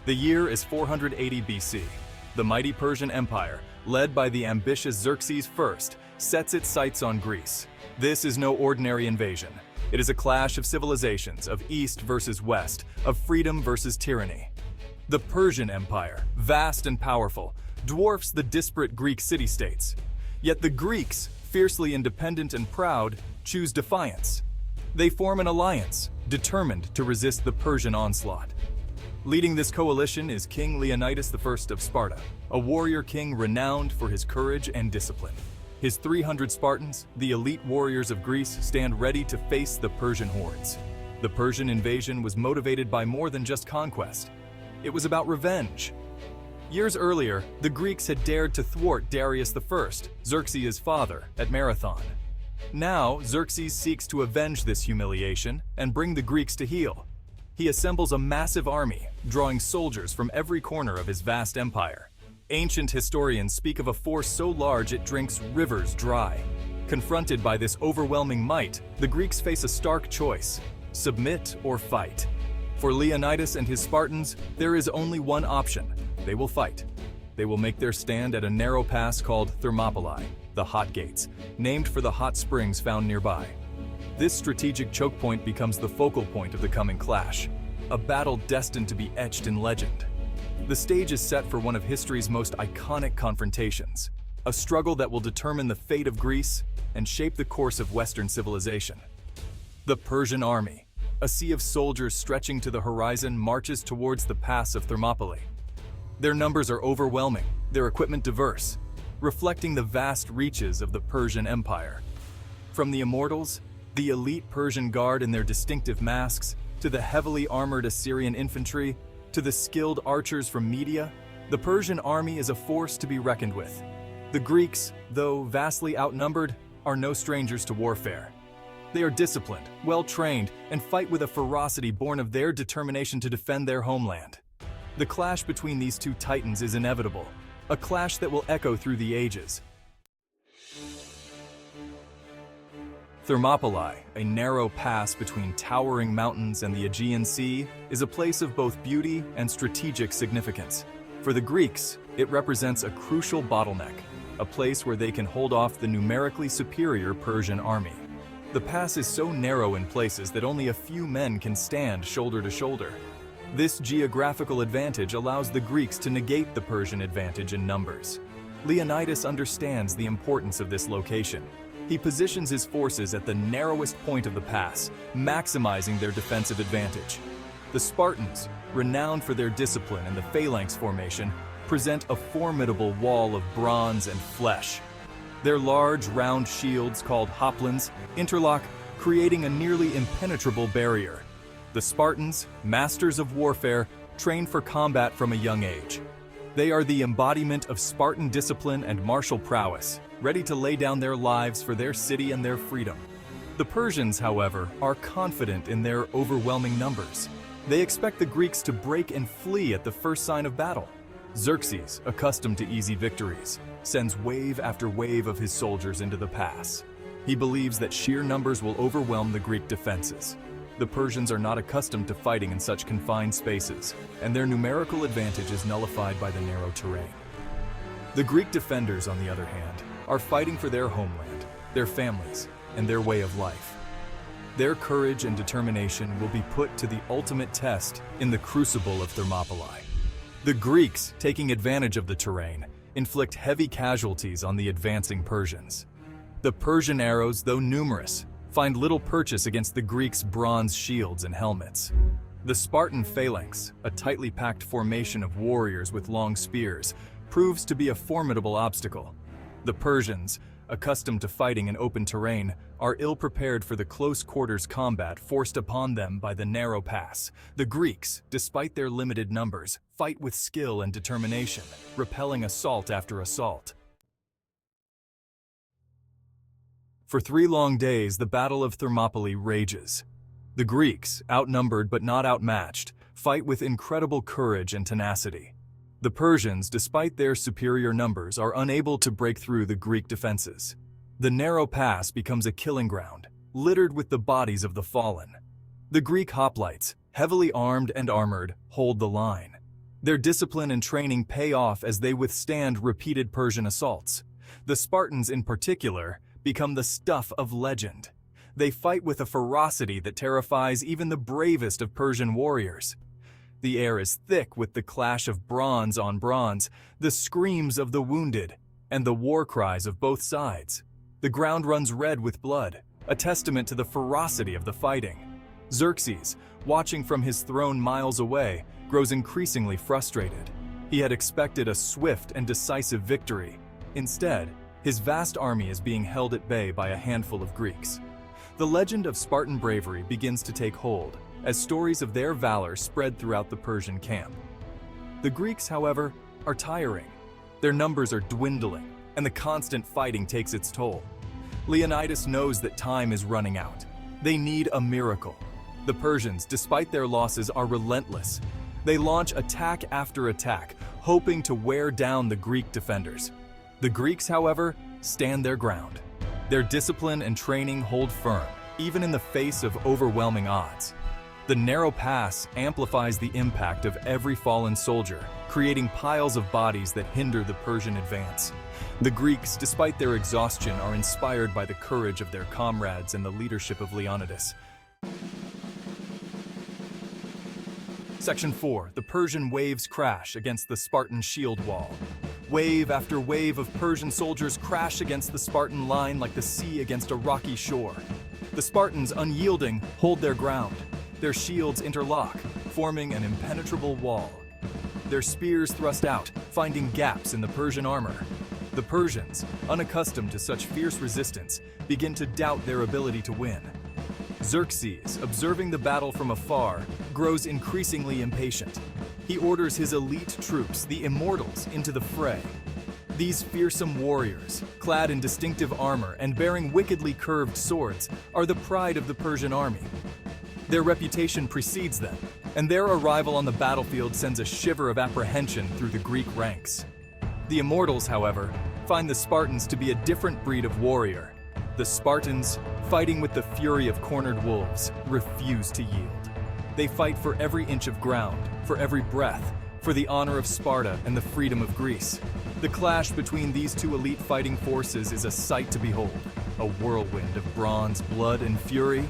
The year is 480 BC. The mighty Persian Empire, led by the ambitious Xerxes I, sets its sights on Greece. This is no ordinary invasion. It is a clash of civilizations, of East versus West, of freedom versus tyranny. The Persian Empire, vast and powerful, dwarfs the disparate Greek city-states. Yet the Greeks, fiercely independent and proud, choose defiance. They form an alliance, determined to resist the Persian onslaught. Leading this coalition is King Leonidas I of Sparta, a warrior king renowned for his courage and discipline. His 300 Spartans, the elite warriors of Greece, stand ready to face the Persian hordes. The Persian invasion was motivated by more than just conquest. It was about revenge. Years earlier, the Greeks had dared to thwart Darius I, Xerxes' father, at Marathon. Now, Xerxes seeks to avenge this humiliation and bring the Greeks to heel. He assembles a massive army, drawing soldiers from every corner of his vast empire. Ancient historians speak of a force so large it drinks rivers dry. Confronted by this overwhelming might, the Greeks face a stark choice: submit or fight. For Leonidas and his Spartans, there is only one option: they will fight. They will make their stand at a narrow pass called Thermopylae, the Hot Gates, named for the hot springs found nearby. This strategic choke point becomes the focal point of the coming clash, a battle destined to be etched in legend. The stage is set for one of history's most iconic confrontations, a struggle that will determine the fate of Greece and shape the course of Western civilization. The Persian army, a sea of soldiers stretching to the horizon, marches towards the pass of Thermopylae. Their numbers are overwhelming, their equipment diverse, reflecting the vast reaches of the Persian Empire. From the immortals, the elite Persian guard in their distinctive masks, to the heavily armored Assyrian infantry, to the skilled archers from Media, the Persian army is a force to be reckoned with. The Greeks, though vastly outnumbered, are no strangers to warfare. They are disciplined, well-trained, and fight with a ferocity born of their determination to defend their homeland. The clash between these two titans is inevitable, a clash that will echo through the ages. Thermopylae, a narrow pass between towering mountains and the Aegean Sea, is a place of both beauty and strategic significance. For the Greeks, it represents a crucial bottleneck, a place where they can hold off the numerically superior Persian army. The pass is so narrow in places that only a few men can stand shoulder to shoulder. This geographical advantage allows the Greeks to negate the Persian advantage in numbers. Leonidas understands the importance of this location. He positions his forces at the narrowest point of the pass, maximizing their defensive advantage. The Spartans, renowned for their discipline in the phalanx formation, present a formidable wall of bronze and flesh. Their large, round shields, called hoplons, interlock, creating a nearly impenetrable barrier. The Spartans, masters of warfare, train for combat from a young age. They are the embodiment of Spartan discipline and martial prowess, ready to lay down their lives for their city and their freedom. The Persians, however, are confident in their overwhelming numbers. They expect the Greeks to break and flee at the first sign of battle. Xerxes, accustomed to easy victories, sends wave after wave of his soldiers into the pass. He believes that sheer numbers will overwhelm the Greek defenses. The Persians are not accustomed to fighting in such confined spaces, and their numerical advantage is nullified by the narrow terrain. The Greek defenders, on the other hand, are fighting for their homeland, their families, and their way of life. Their courage and determination will be put to the ultimate test in the crucible of Thermopylae. The Greeks, taking advantage of the terrain, inflict heavy casualties on the advancing Persians. The Persian arrows, though numerous, find little purchase against the Greeks' bronze shields and helmets. The Spartan phalanx, a tightly packed formation of warriors with long spears, proves to be a formidable obstacle. The Persians, accustomed to fighting in open terrain, are ill-prepared for the close-quarters combat forced upon them by the narrow pass. The Greeks, despite their limited numbers, fight with skill and determination, repelling assault after assault. For 3 long days, the Battle of Thermopylae rages. The Greeks, outnumbered but not outmatched, fight with incredible courage and tenacity. The Persians, despite their superior numbers, are unable to break through the Greek defenses. The narrow pass becomes a killing ground, littered with the bodies of the fallen. The Greek hoplites, heavily armed and armored, hold the line. Their discipline and training pay off as they withstand repeated Persian assaults. The Spartans, in particular, become the stuff of legend. They fight with a ferocity that terrifies even the bravest of Persian warriors. The air is thick with the clash of bronze on bronze, the screams of the wounded, and the war cries of both sides. The ground runs red with blood, a testament to the ferocity of the fighting. Xerxes, watching from his throne miles away, grows increasingly frustrated. He had expected a swift and decisive victory. Instead, his vast army is being held at bay by a handful of Greeks. The legend of Spartan bravery begins to take hold, as stories of their valor spread throughout the Persian camp. The Greeks, however, are tiring. Their numbers are dwindling, and the constant fighting takes its toll. Leonidas knows that time is running out. They need a miracle. The Persians, despite their losses, are relentless. They launch attack after attack, hoping to wear down the Greek defenders. The Greeks, however, stand their ground. Their discipline and training hold firm, even in the face of overwhelming odds. The narrow pass amplifies the impact of every fallen soldier, creating piles of bodies that hinder the Persian advance. The Greeks, despite their exhaustion, are inspired by the courage of their comrades and the leadership of Leonidas. Section 4. The Persian waves crash against the Spartan shield wall. Wave after wave of Persian soldiers crash against the Spartan line like the sea against a rocky shore. The Spartans, unyielding, hold their ground. Their shields interlock, forming an impenetrable wall. Their spears thrust out, finding gaps in the Persian armor. The Persians, unaccustomed to such fierce resistance, begin to doubt their ability to win. Xerxes, observing the battle from afar, grows increasingly impatient. He orders his elite troops, the Immortals, into the fray. These fearsome warriors, clad in distinctive armor and bearing wickedly curved swords, are the pride of the Persian army. Their reputation precedes them, and their arrival on the battlefield sends a shiver of apprehension through the Greek ranks. The Immortals, however, find the Spartans to be a different breed of warrior. The Spartans, fighting with the fury of cornered wolves, refuse to yield. They fight for every inch of ground, for every breath, for the honor of Sparta and the freedom of Greece. The clash between these two elite fighting forces is a sight to behold, a whirlwind of bronze, blood, and fury.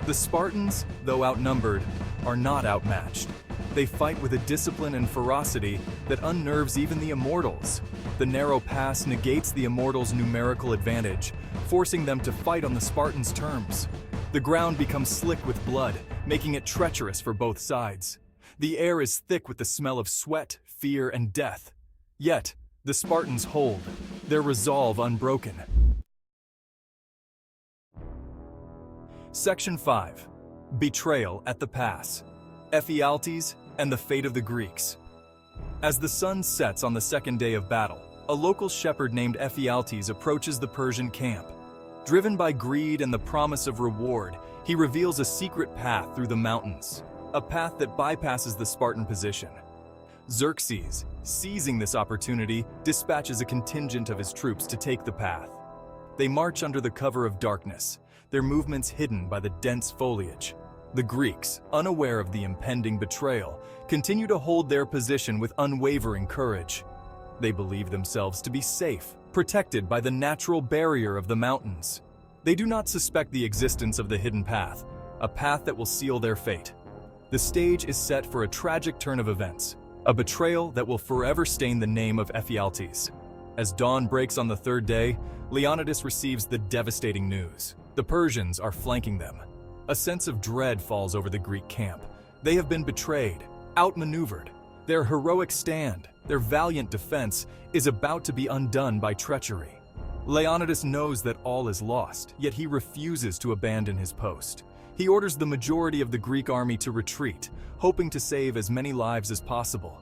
The Spartans, though outnumbered, are not outmatched. They fight with a discipline and ferocity that unnerves even the Immortals. The narrow pass negates the Immortals' numerical advantage, forcing them to fight on the Spartans' terms. The ground becomes slick with blood, making it treacherous for both sides. The air is thick with the smell of sweat, fear, and death. Yet, the Spartans hold, their resolve unbroken. Section 5. Betrayal at the Pass. Ephialtes and the fate of the Greeks. As the sun sets on the second day of battle, a local shepherd named Ephialtes approaches the Persian camp. Driven by greed and the promise of reward, he reveals a secret path through the mountains, a path that bypasses the Spartan position. Xerxes, seizing this opportunity, dispatches a contingent of his troops to take the path. They march under the cover of darkness, their movements hidden by the dense foliage. The Greeks, unaware of the impending betrayal, continue to hold their position with unwavering courage. They believe themselves to be safe, protected by the natural barrier of the mountains. They do not suspect the existence of the hidden path, a path that will seal their fate. The stage is set for a tragic turn of events, a betrayal that will forever stain the name of Ephialtes. As dawn breaks on the third day, Leonidas receives the devastating news. The Persians are flanking them. A sense of dread falls over the Greek camp. They have been betrayed, outmaneuvered. Their heroic stand, their valiant defense, is about to be undone by treachery. Leonidas knows that all is lost, yet he refuses to abandon his post. He orders the majority of the Greek army to retreat, hoping to save as many lives as possible.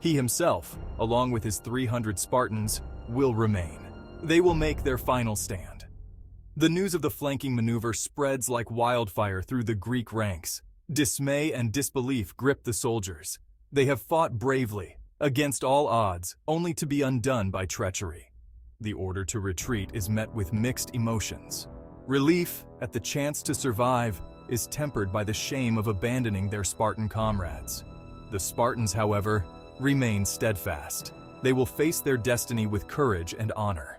He himself, along with his 300 Spartans, will remain. They will make their final stand. The news of the flanking maneuver spreads like wildfire through the Greek ranks. Dismay and disbelief grip the soldiers. They have fought bravely, against all odds, only to be undone by treachery. The order to retreat is met with mixed emotions. Relief at the chance to survive is tempered by the shame of abandoning their Spartan comrades. The Spartans, however, remain steadfast. They will face their destiny with courage and honor.